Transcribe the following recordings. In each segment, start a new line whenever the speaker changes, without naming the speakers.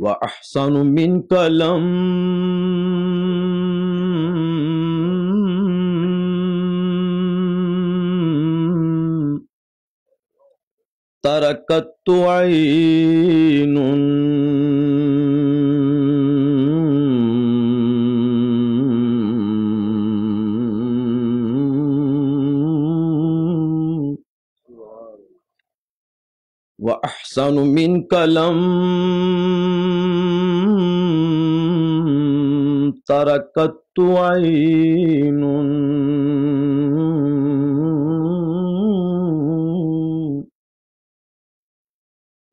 وأحسن منك لم تركت عين وأحسن منك لم تركت عين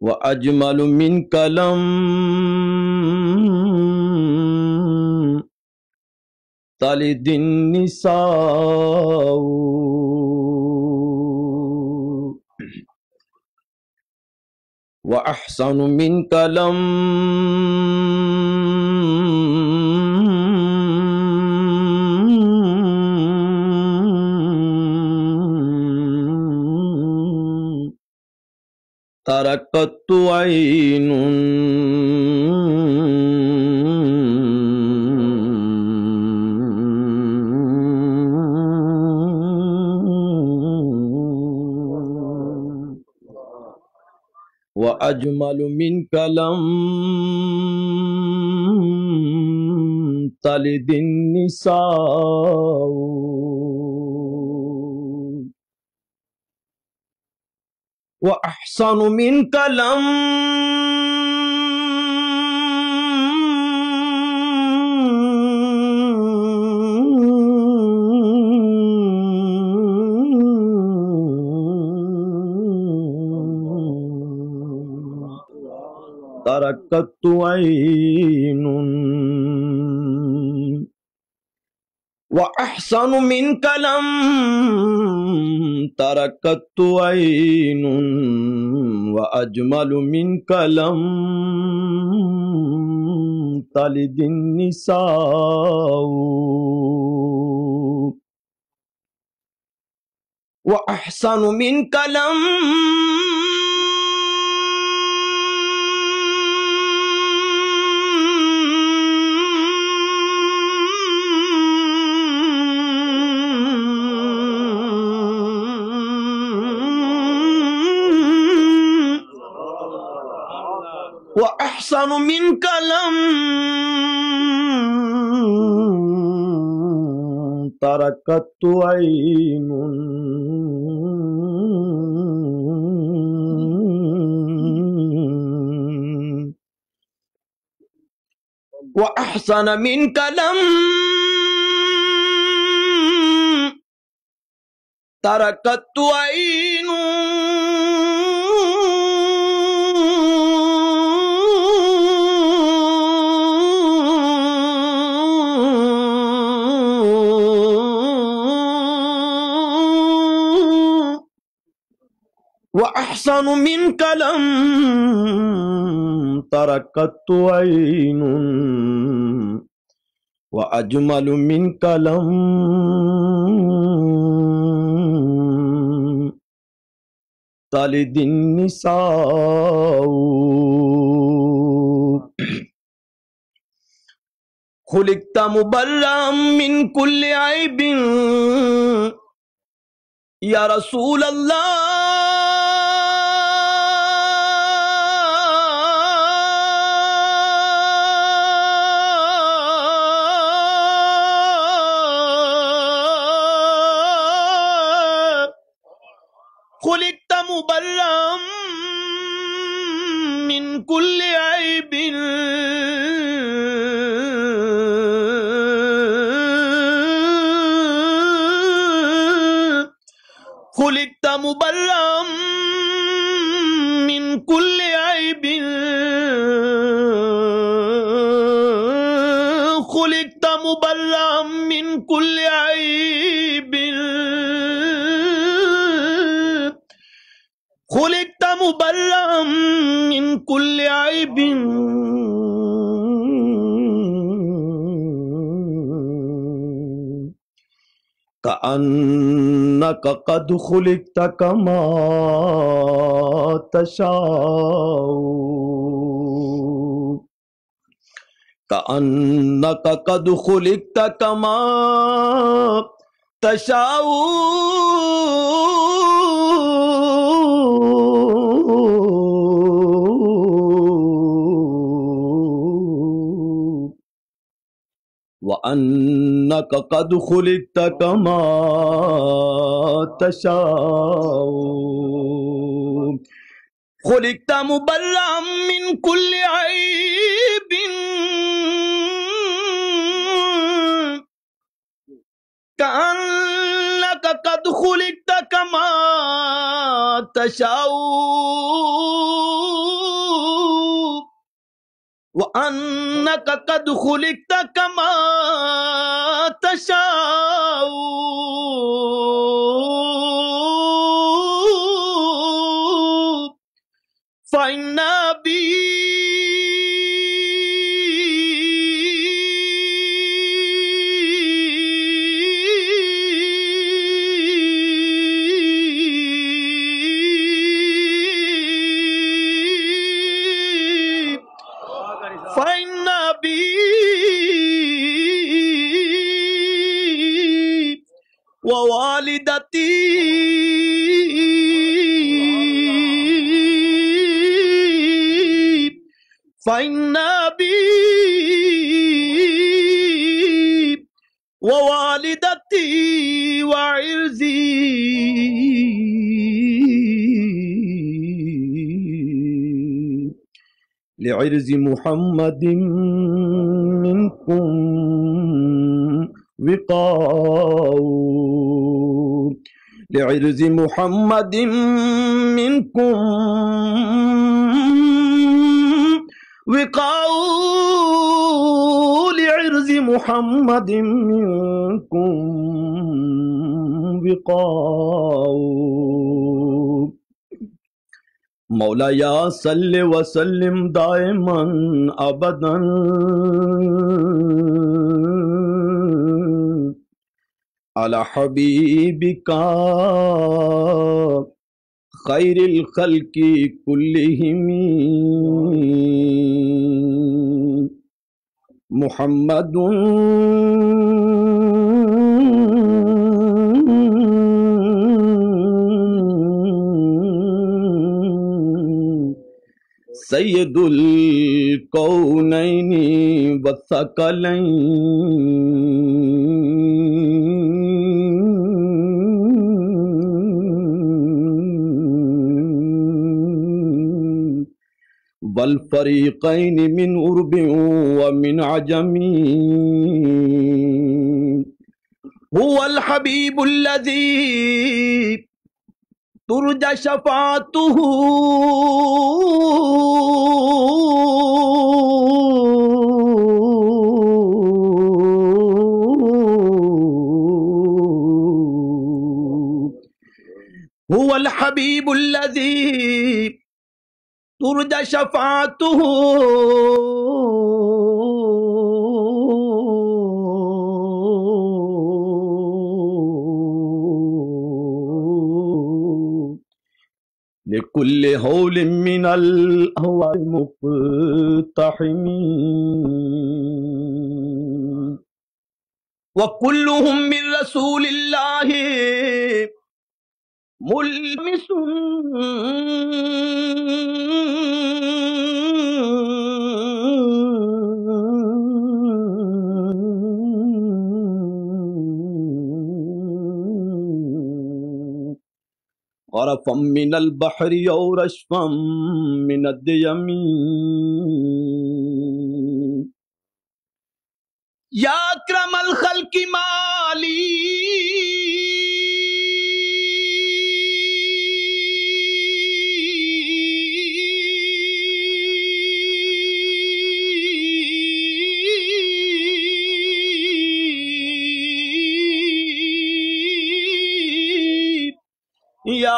وأجمل منك لم تلد النساء وأحسن منك لم تركت عين وأجمل منك لم تلد النساء وأحسن منك لم تركت عين وأحسن منك لم تركت عين وأجمل منك لم تلد النساء وأحسن منك لم وأحسن منك لم تركت عين وأحسن منك لم تركت عين وأحسن منك لم تركت عين وأجمل منك لم تلد النساء خلقت مبرأ من كل عيب يا رسول الله خلقت مبرأ من كل عيب خلقت مبرأ من كل عيب خلقت مبرأ من كل عيب خلقت مبرأ من كل عيب كأنك قد خلقت كما تشاء كأنك قد خلقت كما تشاء وأنك قد خلقت كما تشاء خلقت مبرأ من كل عيب كأنك قد خلقت كما تشاء وأنك قد خلقت كما تشاء فإن بي ووالدتي فإن بي ووالدتي وعرضي لعرض محمد منكم وقاء لعرض محمد منكم وقاء لعرض محمد منكم وقاء مولایا صلی وسلم دائما ابدا علی حبیبک خیر الخلق کلہم محمد سید الکونین والثقلین والفریقین من عرب ومن عجم هو الحبیب الذی ترجى شفاعته هو الحبيب الذي ترجى شفاعته لكل هول من الأهوال مقتحم وكلهم من رسول الله ملمس غرفا من البحر أو رشفا من الديم يا أكرم الخلق مالي یا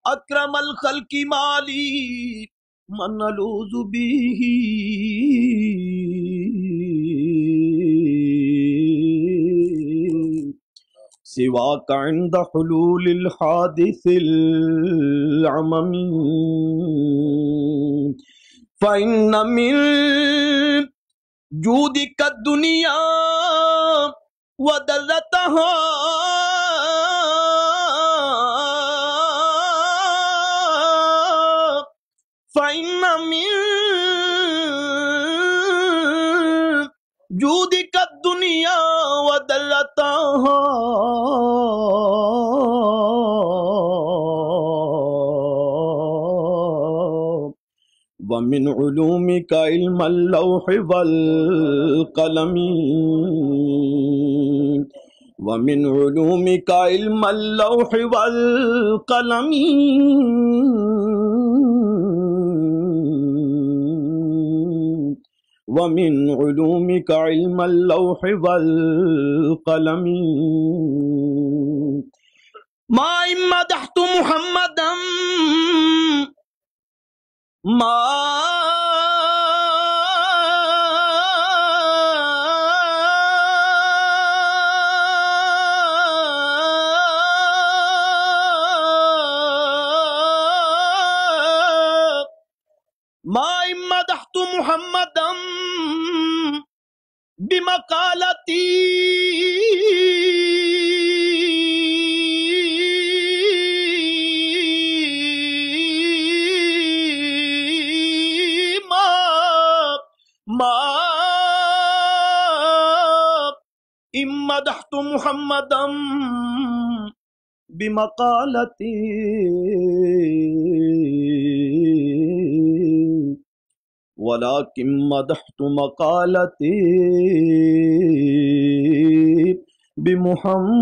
اکرم الخلق مالی من نلوذ به سواك عند حلول الحادث العممي فإن من جودك الدنيا وذلتها فإن من جودك الدنيا وذلتها ومن علومك علم اللوح والقلم ومن علومك علم اللوح والقلم ومن علومك علم اللوح والقلم ما إن مدحت محمدا ما إن مدحت محمدا بمقالتي ما إن مدحت محمدا بمقالتي ولكن مدحت مقالتي بمحمد